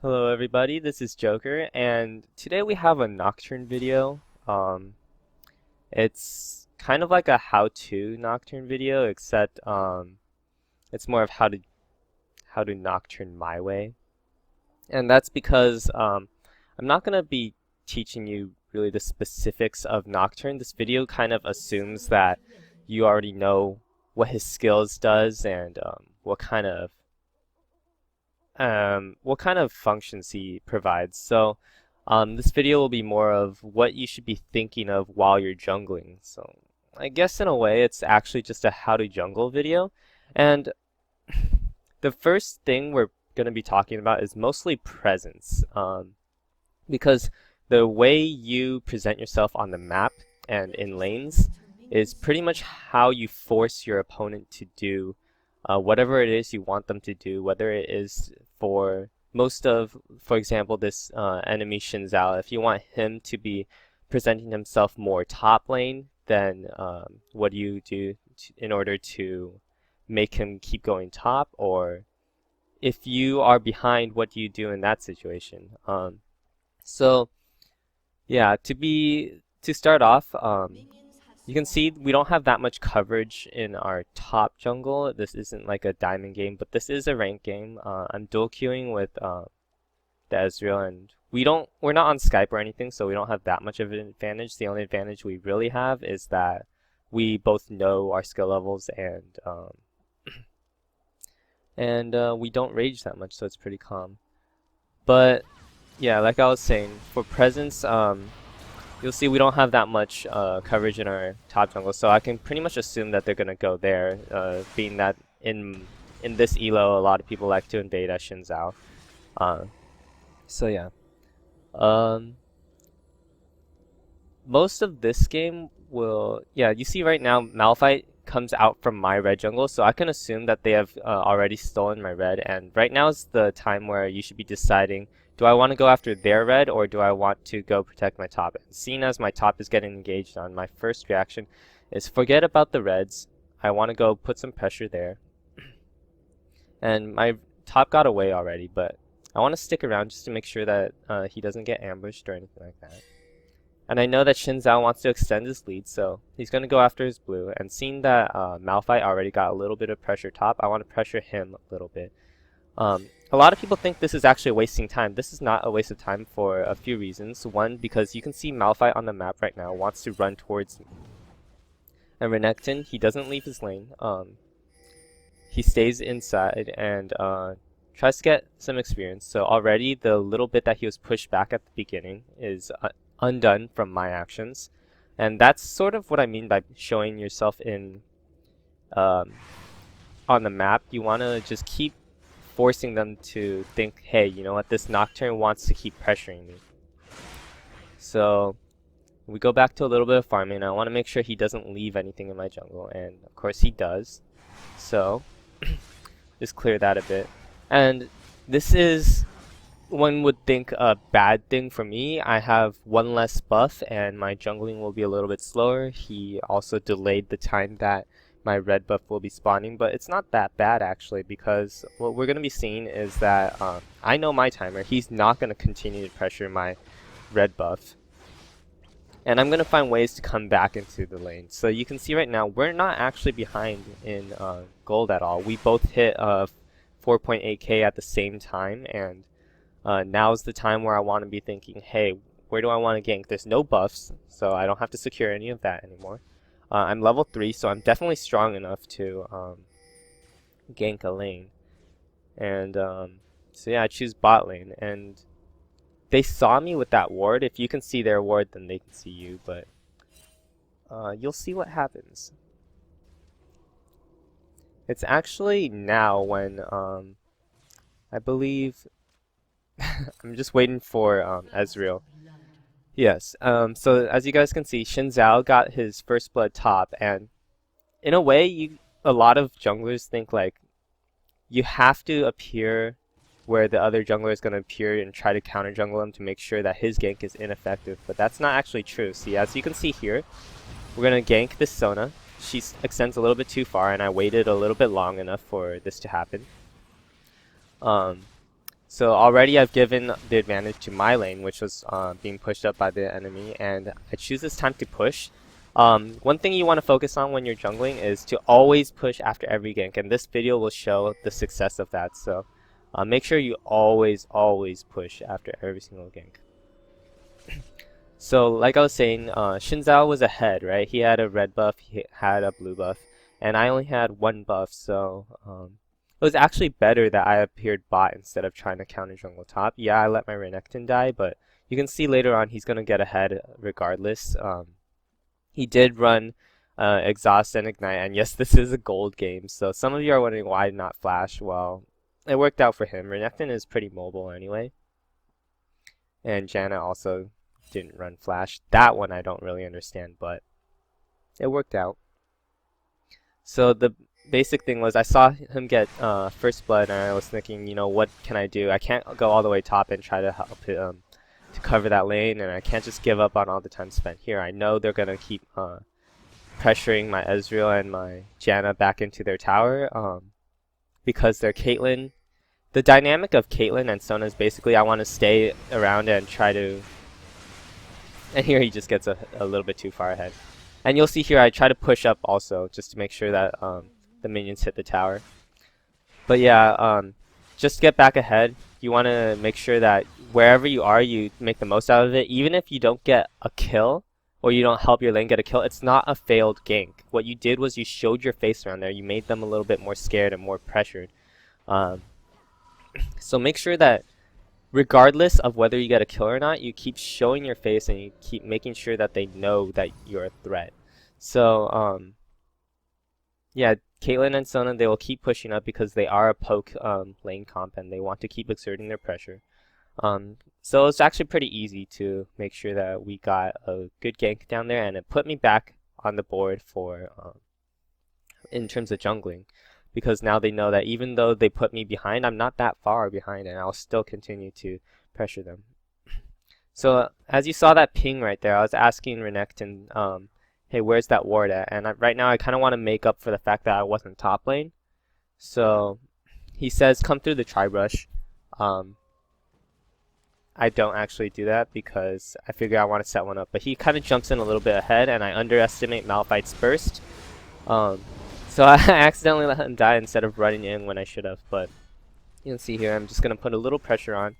Hello everybody, this is Joker, and today we have a Nocturne video. It's kind of like a how-to Nocturne video, except it's more of how to Nocturne my way. And that's because I'm not gonna be teaching you really the specifics of Nocturne. This video kind of assumes that you already know what his skills does and what kind of functions he provides. So this video will be more of what you should be thinking of while you're jungling. So I guess in a way it's actually just a how to jungle video. And the first thing we're going to be talking about is mostly presence. Because the way you present yourself on the map and in lanes is pretty much how you force your opponent to do whatever it is you want them to do, whether it is for example, this enemy Shinzao, if you want him to be presenting himself more top lane, then what do you do in order to make him keep going top? Or if you are behind, what do you do in that situation? So yeah, to start off, you can see we don't have that much coverage in our top jungle. This isn't like a diamond game, but this is a ranked game. I'm dual queuing with the Ezreal, and we're not on Skype or anything, so we don't have that much of an advantage. The only advantage we really have is that we both know our skill levels and we don't rage that much, so it's pretty calm. But yeah, like I was saying, for presence, you'll see we don't have that much coverage in our top jungle, so I can pretty much assume that they're gonna go there, being that in this elo, a lot of people like to invade as Shinzao. So yeah, um, most of this game you see right now Malphite comes out from my red jungle, so I can assume that they have already stolen my red, and right now is the time where you should be deciding, do I want to go after their red or do I want to go protect my top? And seeing as my top is getting engaged on, my first reaction is forget about the reds. I want to go put some pressure there. And my top got away already, but I want to stick around just to make sure that he doesn't get ambushed or anything like that. And I know that Shinzao wants to extend his lead, so he's going to go after his blue. And seeing that Malphite already got a little bit of pressure top, I want to pressure him a little bit. A lot of people think this is actually wasting time. This is not a waste of time for a few reasons. One, because you can see Malphite on the map right now wants to run towards me. And Renekton, he doesn't leave his lane. He stays inside and tries to get some experience. So already the little bit that he was pushed back at the beginning is undone from my actions. And that's sort of what I mean by showing yourself in on the map. You want to just keep forcing them to think, hey, you know what, this Nocturne wants to keep pressuring me. So we go back to a little bit of farming. I want to make sure he doesn't leave anything in my jungle, and of course he does. So just clear that a bit. And this is, one would think, a bad thing for me. I have one less buff and my jungling will be a little bit slower. He also delayed the time that my red buff will be spawning, but it's not that bad actually, because what we're going to be seeing is that I know my timer. He's not going to continue to pressure my red buff, and I'm going to find ways to come back into the lane. So you can see right now we're not actually behind in gold at all. We both hit 4.8k at the same time, and now's the time where I want to be thinking, hey, where do I want to gank? There's no buffs, so I don't have to secure any of that anymore. I'm level 3, so I'm definitely strong enough to gank a lane. And so yeah, I choose bot lane. And they saw me with that ward. If you can see their ward, then they can see you. But you'll see what happens. It's actually now when I believe I'm just waiting for Ezreal. Yes, so as you guys can see, Shinzao got his first blood top, and in a way, a lot of junglers think like you have to appear where the other jungler is going to appear and try to counter jungle him to make sure that his gank is ineffective, but that's not actually true. See, as you can see here, we're going to gank this Sona. She extends a little bit too far, and I waited a little bit long enough for this to happen. So So already I've given the advantage to my lane, which was being pushed up by the enemy, and I choose this time to push. One thing you want to focus on when you're jungling is to always push after every gank, and this video will show the success of that. So make sure you always push after every single gank. So like I was saying, Shinzao was ahead, right? He had a red buff, he had a blue buff, and I only had one buff, so it was actually better that I appeared bot instead of trying to counter jungle top. Yeah, I let my Renekton die, but you can see later on he's going to get ahead regardless. He did run Exhaust and Ignite, and yes, this is a gold game, so some of you are wondering why not flash. Well, it worked out for him. Renekton is pretty mobile anyway, and Janna also didn't run flash. That one I don't really understand, but it worked out. So the basic thing was I saw him get first blood, and I was thinking, you know, what can I do? I can't go all the way top and try to help him to cover that lane, and I can't just give up on all the time spent here. I know they're gonna keep pressuring my Ezreal and my Janna back into their tower because they're Caitlyn. The dynamic of Caitlyn and Sona is basically I want to stay around and try to. And here he just gets a little bit too far ahead. And you'll see here I try to push up also just to make sure that the minions hit the tower. But yeah, just get back ahead. You want to make sure that wherever you are, you make the most out of it. Even if you don't get a kill or you don't help your lane get a kill, it's not a failed gank. What you did was you showed your face around there. You made them a little bit more scared and more pressured. So make sure that regardless of whether you get a kill or not, you keep showing your face and you keep making sure that they know that you're a threat. So, yeah, Caitlyn and Sona, they will keep pushing up because they are a poke lane comp and they want to keep exerting their pressure. So it's actually pretty easy to make sure that we got a good gank down there, and it put me back on the board for in terms of jungling. Because now they know that even though they put me behind, I'm not that far behind, and I'll still continue to pressure them. So as you saw that ping right there, I was asking Renekton, hey, where's that ward at? And right now I kind of want to make up for the fact that I wasn't top lane. So he says, come through the tri-brush. I don't actually do that because I figure I want to set one up. But he kind of jumps in a little bit ahead, and I underestimate Malphite's burst. So I accidentally let him die instead of running in when I should have, but you can see here I'm just going to put a little pressure on.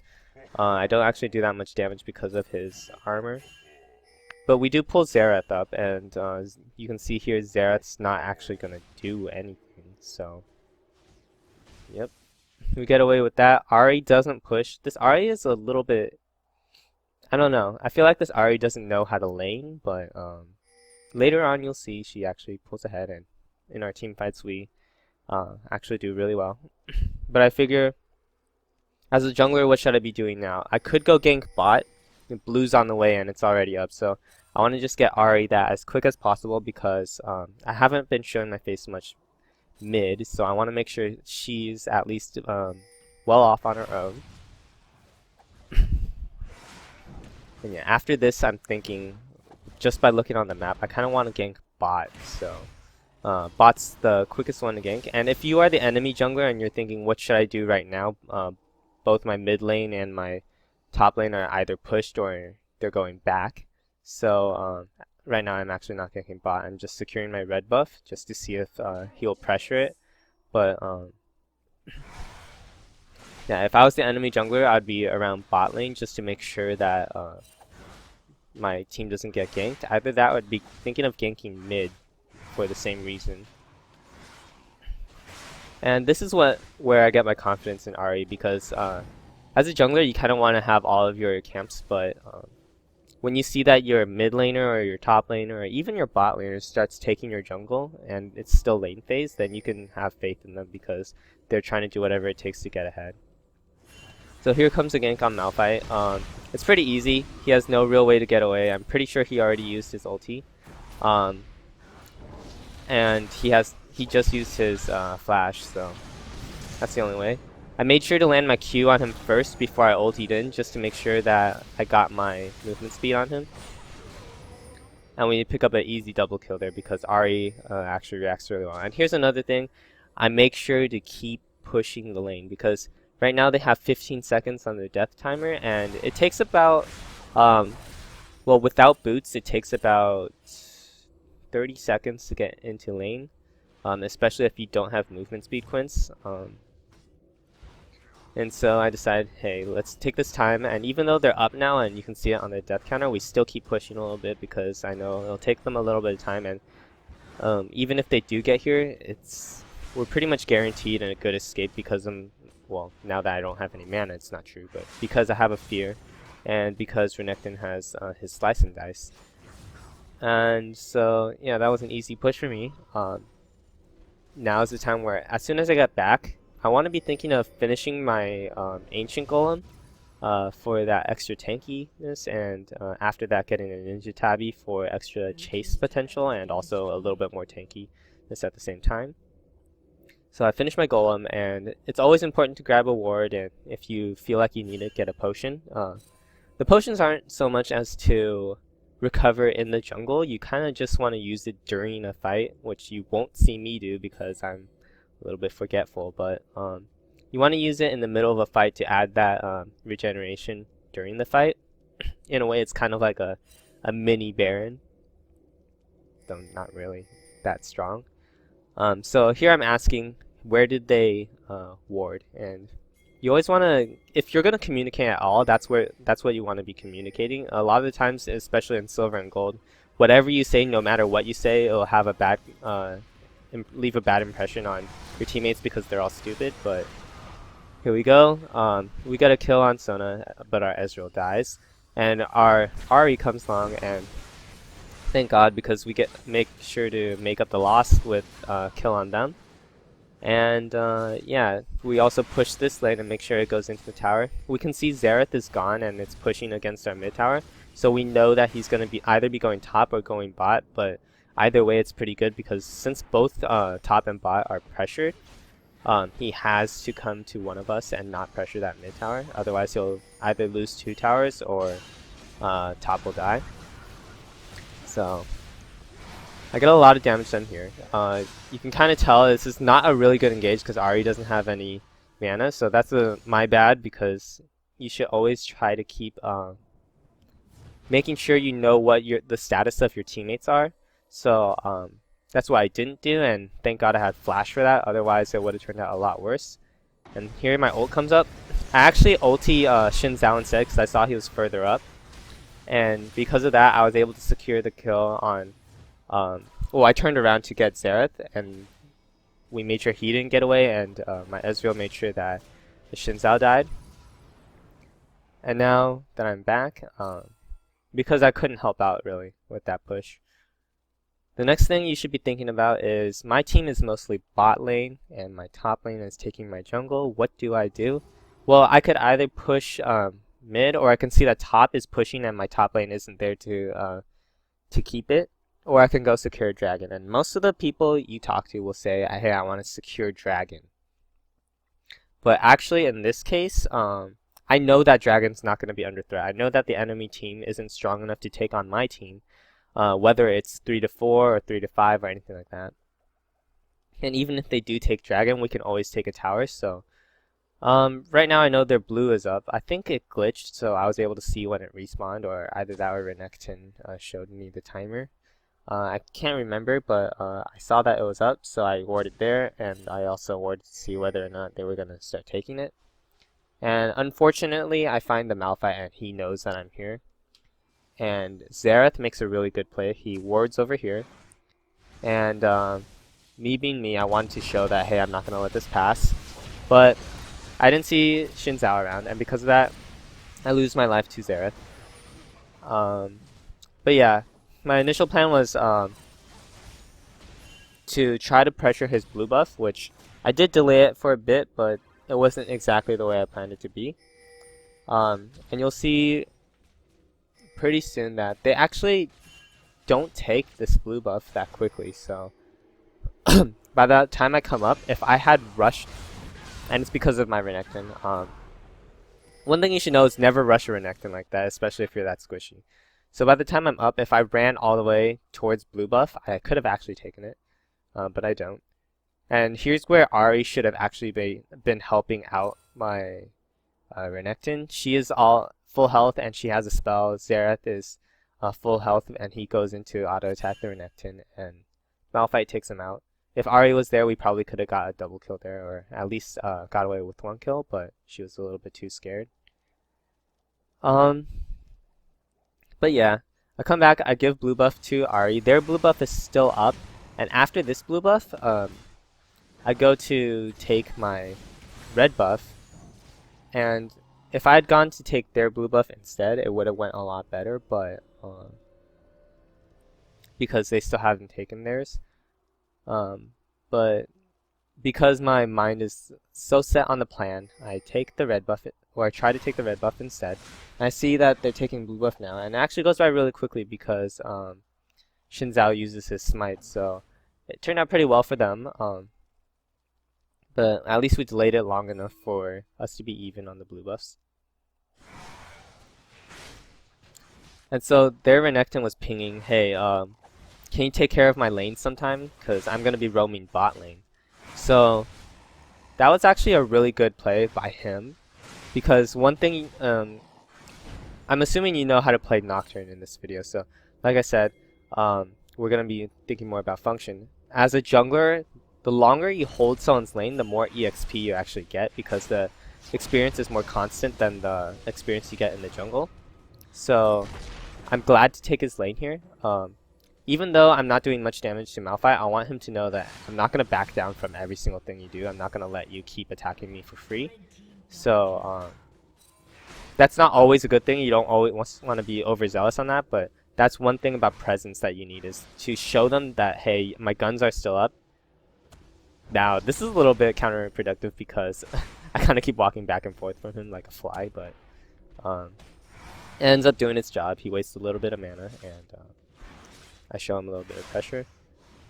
I don't actually do that much damage because of his armor. But we do pull Xerath up, and you can see here Xerath's not actually going to do anything, so yep. We get away with that. Ahri doesn't push. This Ahri is a little bit, I don't know. I feel like this Ahri doesn't know how to lane, but later on you'll see she actually pulls ahead, and in our team fights we actually do really well. But I figure as a jungler, what should I be doing now? I could go gank bot. Blue's on the way and it's already up, so I want to just get Ahri that as quick as possible because I haven't been showing my face much mid, so I want to make sure she's at least well off on her own. And yeah, after this I'm thinking, just by looking on the map, I kind of want to gank bot, so bot's the quickest one to gank. And if you are the enemy jungler and you're thinking, what should I do right now? Both my mid lane and my top lane are either pushed or they're going back. So right now I'm actually not ganking bot. I'm just securing my red buff just to see if he'll pressure it. But yeah, if I was the enemy jungler, I'd be around bot lane just to make sure that my team doesn't get ganked. Either that or I'd be thinking of ganking mid for the same reason. And this is where I get my confidence in Ahri, because as a jungler you kind of want to have all of your camps, but when you see that your mid laner or your top laner or even your bot laner starts taking your jungle and it's still lane phase, then you can have faith in them because they're trying to do whatever it takes to get ahead. So here comes a gank on Malphite. It's pretty easy. He has no real way to get away. I'm pretty sure he already used his ulti. And he just used his flash, so that's the only way. I made sure to land my Q on him first before I ultied in, just to make sure that I got my movement speed on him. And we pick up an easy double kill there because Ahri actually reacts really well. And here's another thing, I make sure to keep pushing the lane because Right now they have 15 seconds on their death timer, and it takes about, well, without boots, it takes about 30 seconds to get into lane, especially if you don't have movement speed quints. And so I decided, hey, let's take this time, and even though they're up now and you can see it on the death counter, we still keep pushing a little bit because I know it'll take them a little bit of time, and even if they do get here, we're pretty much guaranteed a good escape because well, now that I don't have any mana, it's not true, but because I have a fear, and because Renekton has his slice and dice. And so, yeah, that was an easy push for me. Now is the time where, as soon as I get back, I want to be thinking of finishing my Ancient Golem for that extra tankiness, and after that getting a Ninja Tabby for extra chase potential and also a little bit more tankiness at the same time. So I finished my Golem, and it's always important to grab a ward, and if you feel like you need it, get a potion. The potions aren't so much as to recover in the jungle, you kind of just want to use it during a fight, which you won't see me do because I'm a little bit forgetful, but you want to use it in the middle of a fight to add that regeneration during the fight. In a way, it's kind of like a mini Baron, though not really that strong. So here I'm asking, where did they ward? And you always want to, if you're going to communicate at all, that's what you want to be communicating. A lot of the times, especially in silver and gold, whatever you say, no matter what you say, it'll have a bad leave a bad impression on your teammates because they're all stupid. But here we go. We got a kill on Sona, but our Ezreal dies, and our Ahri comes along, and thank God, because we make sure to make up the loss with kill on them. And yeah, we also push this lane and make sure it goes into the tower. We can see Xerath is gone and it's pushing against our mid tower, so we know that he's going to either be going top or going bot, but either way it's pretty good because since both top and bot are pressured, he has to come to one of us and not pressure that mid tower, otherwise he'll either lose 2 towers or top will die. So I get a lot of damage done here. You can kind of tell this is not a really good engage because Ahri doesn't have any mana, so that's my bad, because you should always try to keep making sure you know what the status of your teammates are. So that's what I didn't do, and thank God I had flash for that, otherwise it would have turned out a lot worse. And here my ult comes up. I actually ulti Xin Zhao instead because I saw he was further up, and because of that I was able to secure the kill on well, I turned around to get Xerath, and we made sure he didn't get away, and my Ezreal made sure that the Xin Zhao died. And now that I'm back, because I couldn't help out really with that push, the next thing you should be thinking about is my team is mostly bot lane, and my top lane is taking my jungle. What do I do? Well, I could either push mid, or I can see that top is pushing and my top lane isn't there to keep it. Or I can go secure dragon, and most of the people you talk to will say, hey, I want to secure dragon. But actually in this case, I know that dragon's not going to be under threat. I know that the enemy team isn't strong enough to take on my team, whether it's 3 to 4 or 3 to 5 or anything like that. And even if they do take dragon, we can always take a tower. So right now I know their blue is up. I think it glitched, so I was able to see when it respawned, or either that or Renekton showed me the timer. I can't remember, but I saw that it was up, so I warded there, and I also warded to see whether or not they were going to start taking it. And unfortunately, I find the Malphite, and he knows that I'm here. And Xerath makes a really good play. He wards over here. And me being me, I wanted to show that, hey, I'm not going to let this pass. But I didn't see Xin Zhao around, and because of that, I lose my life to Xerath. But yeah. My initial plan was to try to pressure his blue buff, which I did delay it for a bit, but it wasn't exactly the way I planned it to be. And you'll see pretty soon that they actually don't take this blue buff that quickly, so by the time I come up, if I had rushed, and it's because of my Renekton, one thing you should know is never rush a Renekton like that, especially if you're that squishy. So by the time I'm up, if I ran all the way towards blue buff, I could have actually taken it, but I don't. And here's where Ari should have actually been helping out my Renekton. She is all full health and she has a spell. Xerath is full health and he goes into auto attack the Renekton and Malphite takes him out. If Ari was there, we probably could have got a double kill there, or at least got away with one kill, but she was a little bit too scared. But yeah, I come back, I give blue buff to Ari. Their blue buff is still up, and after this blue buff, I go to take my red buff, and if I had gone to take their blue buff instead, it would have went a lot better, but because they still haven't taken theirs. But because my mind is so set on the plan, I take the red buff, or I try to take the red buff instead. And I see that they're taking blue buff now, and it actually goes by really quickly because Xin Zhao uses his smite, so it turned out pretty well for them. But at least we delayed it long enough for us to be even on the blue buffs. And so their Renekton was pinging, hey, can you take care of my lane sometime? Because I'm going to be roaming bot lane. So that was actually a really good play by him. Because one thing, I'm assuming you know how to play Nocturne in this video. So like I said, we're going to be thinking more about function. As a jungler, the longer you hold someone's lane, the more EXP you actually get. Because the experience is more constant than the experience you get in the jungle. So I'm glad to take his lane here. Even though I'm not doing much damage to Malphite, I want him to know that I'm not going to back down from every single thing you do. I'm not going to let you keep attacking me for free. So that's not always a good thing. You don't always want to be overzealous on that, but that's one thing about presence that you need, is to show them that, hey, my guns are still up. Now, this is a little bit counterproductive because I kind of keep walking back and forth from him like a fly, but it ends up doing its job. He wastes a little bit of mana, and I show him a little bit of pressure.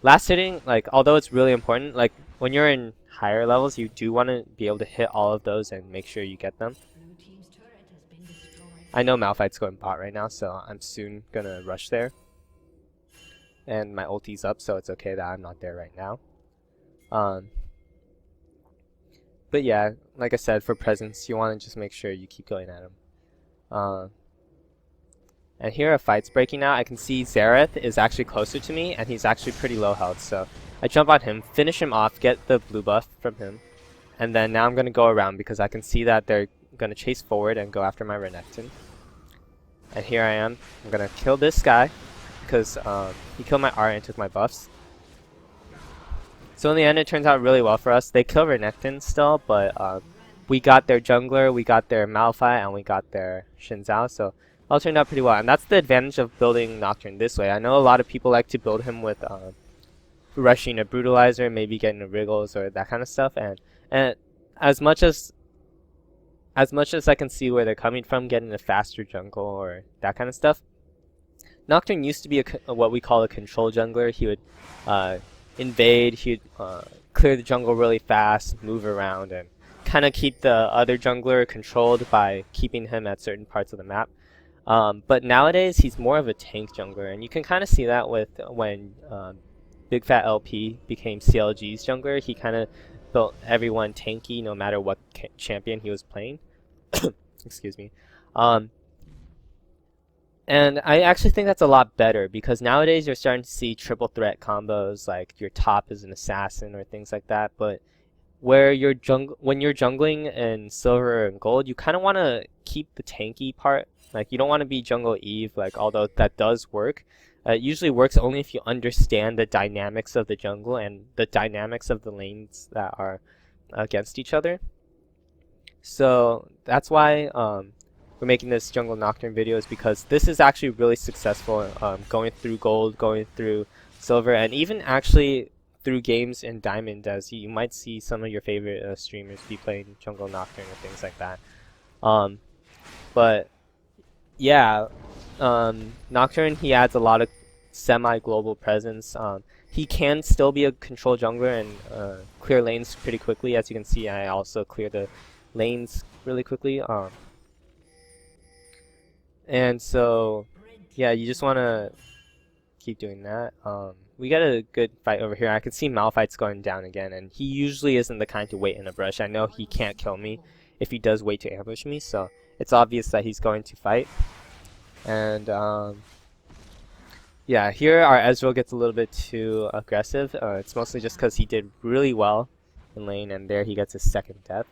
Last hitting, like, although it's really important, like, when you're in higher levels, you do want to be able to hit all of those and make sure you get them. I know Malphite's going bot right now, so I'm soon gonna rush there. And my ulti's up, so it's okay that I'm not there right now. But yeah, like I said, for presence, you want to just make sure you keep going at him. And here a fight's breaking out. I can see Xerath is actually closer to me, and he's actually pretty low health. So I jump on him, finish him off, get the blue buff from him. And then now I'm going to go around because I can see that they're going to chase forward and go after my Renekton. And here I am. I'm going to kill this guy because he killed my art and took my buffs. So in the end, it turns out really well for us. They kill Renekton still, but we got their jungler, we got their Malphite, and we got their Xin Zhao. So all turned out pretty well, and that's the advantage of building Nocturne this way. I know a lot of people like to build him with rushing a Brutalizer, maybe getting a Wriggles or that kind of stuff, and as much as I can see where they're coming from, getting a faster jungle or that kind of stuff, Nocturne used to be what we call a control jungler. He would invade, he would clear the jungle really fast, move around, and kind of keep the other jungler controlled by keeping him at certain parts of the map. But nowadays, he's more of a tank jungler, and you can kind of see that with when Big Fat LP became CLG's jungler. He kind of built everyone tanky no matter what champion he was playing. Excuse me. And I actually think that's a lot better because nowadays you're starting to see triple threat combos, like your top is an assassin or things like that. But where when you're jungling in silver and gold, you kind of want to keep the tanky part. Like, you don't want to be jungle Eve, like, although that does work. It usually works only if you understand the dynamics of the jungle and the dynamics of the lanes that are against each other. So that's why we're making this Jungle Nocturne video, is because this is actually really successful, going through gold, going through silver, and even actually through games in Diamond, as you might see some of your favorite streamers be playing Jungle Nocturne and things like that. But yeah, Nocturne, he adds a lot of semi-global presence. He can still be a control jungler and clear lanes pretty quickly. As you can see, I also clear the lanes really quickly. And so, yeah, you just want to keep doing that. we got a good fight over here. I can see Malphite's going down again, and he usually isn't the kind to wait in a brush. I know he can't kill me if he does wait to ambush me, so it's obvious that he's going to fight. And yeah, here our Ezreal gets a little bit too aggressive. It's mostly just because he did really well in lane, and there he gets his second death.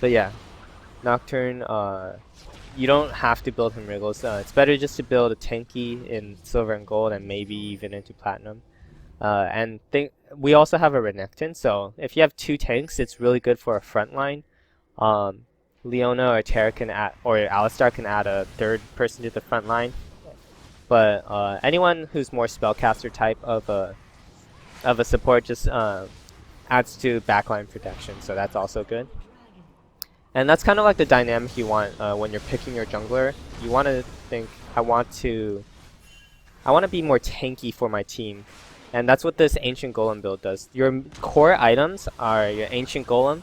But yeah, Nocturne, you don't have to build him Wriggles. It's better just to build a tanky in silver and gold, and maybe even into platinum. And we also have a Renekton, so if you have 2 tanks, it's really good for a front line. Leona or Terra can add, or Alistar can add a 3rd person to the front line. But anyone who's more spellcaster type of a support just adds to backline protection, so that's also good. And that's kind of like the dynamic you want when you're picking your jungler. You want to think, I want to be more tanky for my team, and that's what this Ancient Golem build does. Your core items are your Ancient Golem,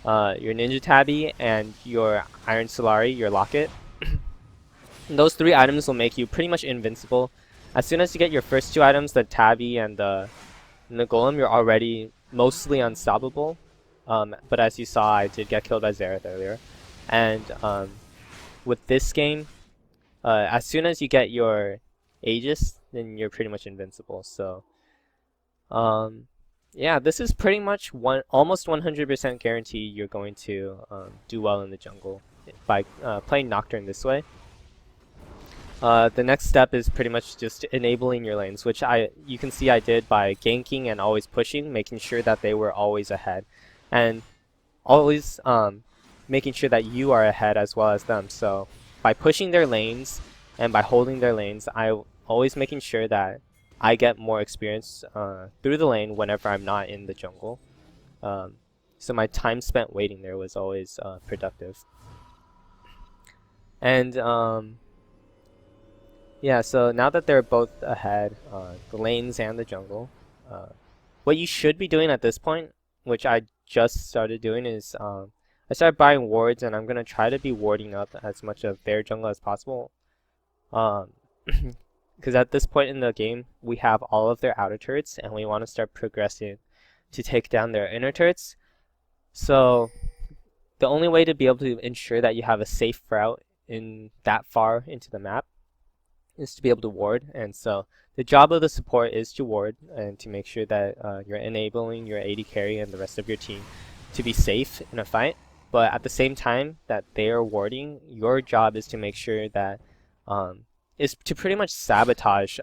your Ninja Tabby, and your Iron Solari, your Locket. Those 3 items will make you pretty much invincible. As soon as you get your first 2 items, the Tabby and the Golem, you're already mostly unstoppable. But as you saw, I did get killed by Xerath earlier. And with this game, as soon as you get your Aegis, then you're pretty much invincible. So yeah, this is pretty much almost 100% guarantee you're going to do well in the jungle by playing Nocturne this way. The next step is pretty much just enabling your lanes, which you can see I did by ganking and always pushing, making sure that they were always ahead. And always making sure that you are ahead as well as them. So by pushing their lanes and by holding their lanes, I'm always making sure that I get more experience through the lane whenever I'm not in the jungle. So my time spent waiting there was always productive. And yeah, so now that they're both ahead, the lanes and the jungle, what you should be doing at this point, which I just started doing, is I started buying wards, and I'm going to try to be warding up as much of their jungle as possible. Because at this point in the game, we have all of their outer turrets, and we want to start progressing to take down their inner turrets. So the only way to be able to ensure that you have a safe route in that far into the map is to be able to ward. And so the job of the support is to ward and to make sure that you're enabling your AD carry and the rest of your team to be safe in a fight. But at the same time that they are warding, your job is to make sure that is to pretty much sabotage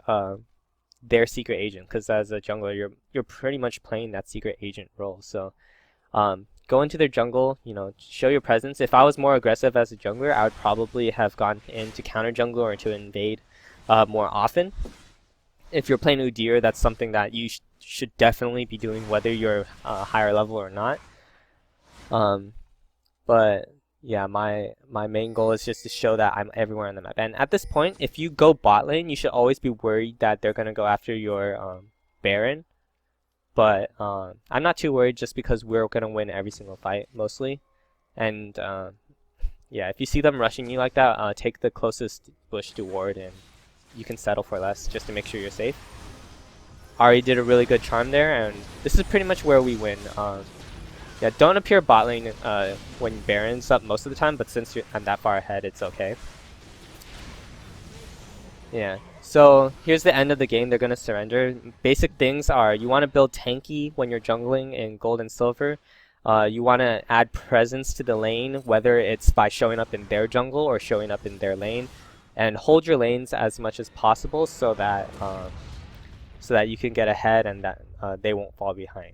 their secret agent, because as a jungler you're pretty much playing that secret agent role. So go into their jungle, show your presence. If I was more aggressive as a jungler, I would probably have gone in to counter jungle or to invade more often. If you're playing Udyr, that's something that you should definitely be doing, whether you're higher level or not. But yeah, my main goal is just to show that I'm everywhere on the map. And at this point, if you go bot lane, you should always be worried that they're gonna go after your Baron. But I'm not too worried, just because we're gonna win every single fight mostly. And yeah, if you see them rushing you like that, take the closest bush to ward, and you can settle for less just to make sure you're safe. Ahri did a really good charm there, and this is pretty much where we win. Yeah, don't appear bot lane when Baron's up most of the time, but since I'm that far ahead, it's okay. Yeah, so here's the end of the game. They're going to surrender. Basic things are, you want to build tanky when you're jungling in gold and silver. You want to add presence to the lane, whether it's by showing up in their jungle or showing up in their lane. And hold your lanes as much as possible so that you can get ahead and that they won't fall behind.